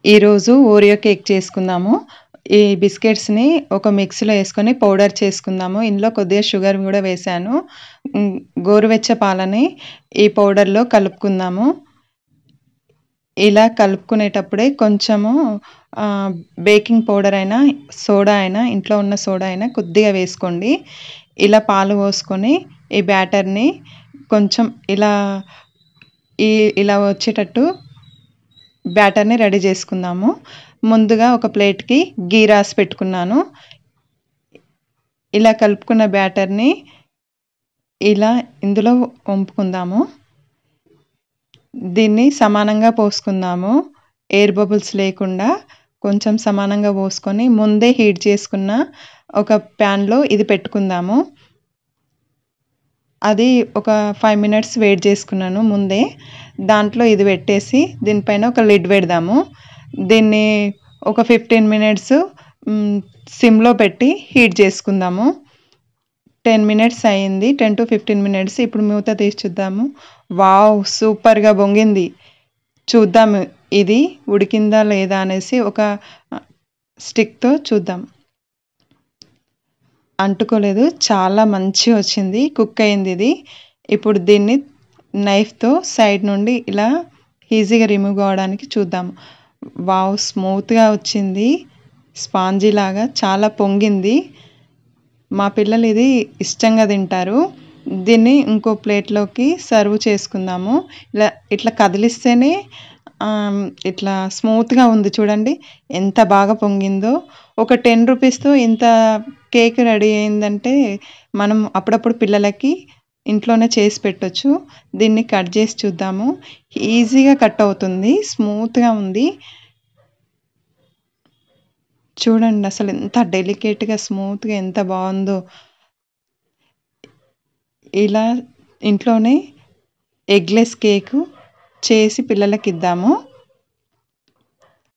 ఈరోజు Oreo cake చేసుకుందాము. ఈ బిస్కెట్స్‌ని ఒక మిక్సీలో యేసుకొని పౌడర్ చేసుకుందాము. ఇందులో కొద్దిగా షుగర్ గూడా వేశాను. గోరువెచ్చ పాలని ఈ పౌడర్‌లో కలుపుకుందాము. ఇలా కలుపుకునేటప్పుడే కొంచెము బేకింగ్ పౌడర్ అయినా, సోడా అయినా, ఇంట్లో ఉన్న సోడా అయినా కొద్దిగా వేసుకోండి. ఇలా పాలు పోసుకొని ఈ బ్యాటర్‌ని కొంచెం ఇలా వచ్చేటట్టు బ్యాటర్‌ని రెడీ చేసుకుందాము. ముందుగా ఒక ప్లేట్‌కి ఘీ రాసి పెట్టుకున్నాను. ఇలా కలుపుకున్న బ్యాటర్‌ని ఇందులో వంపుకుందాము. దీన్ని సమానంగా పోసుకుందాము. ఎయిర్ బబుల్స్ లేకుండా కొంచెం సమానంగా పోసుకొని ముందే హీట్ చేసుకున్న ఒక ప్యాన్‌లో ఇది పెట్టుకుందాము. అది ఒక 5 మినిట్స్ వెయిట్ చేసుకున్నాను ముందే. దాంట్లో ఇది పెట్టేసి దీనిపైన ఒక లిడ్ పెడదాము. దీన్ని ఒక 15 మినిట్స్ సిమ్‌లో పెట్టి హీట్ చేసుకుందాము. 10 మినిట్స్ అయింది. 10-15 మినిట్స్. ఇప్పుడు మూత తీసి చూద్దాము. వావ్! సూపర్‌గా పొంగింది. చూద్దాము ఇది ఉడికిందా లేదా అనేసి ఒక స్టిక్‌తో చూద్దాం. అంటుకోలేదు. చాలా మంచిగా వచ్చింది. కుక్ అయింది ఇది. ఇప్పుడు దీన్ని నైఫ్‌తో సైడ్ నుండి ఇలా ఈజీగా రిమూవ్ కావడానికి చూద్దాం. వావ్! స్మూత్‌గా వచ్చింది. స్పాంజీ లాగా చాలా పొంగింది. మా పిల్లలు ఇది ఇష్టంగా తింటారు. దీన్ని ఇంకో ప్లేట్‌లోకి సర్వ్ చేసుకుందాము. ఇట్లా కదిలిస్తేనే ఇట్లా స్మూత్‌గా ఉంది చూడండి. ఎంత బాగా పొంగిందో. ఒక 10 రూపీస్‌తో ఇంత కేక్ రెడీ అయిందంటే మనం అప్పుడప్పుడు పిల్లలకి ఇంట్లోనే చేసి పెట్టొచ్చు. దీన్ని కట్ చేసి చూద్దాము. ఈజీగా కట్ అవుతుంది. స్మూత్‌గా ఉంది. చూడండి అసలు ఎంత డెలికేట్‌గా, స్మూత్‌గా ఎంత బావుందో. ఇలా ఇంట్లోనే ఎగ్‌లెస్ కేకు చేసి పిల్లలకిద్దాము.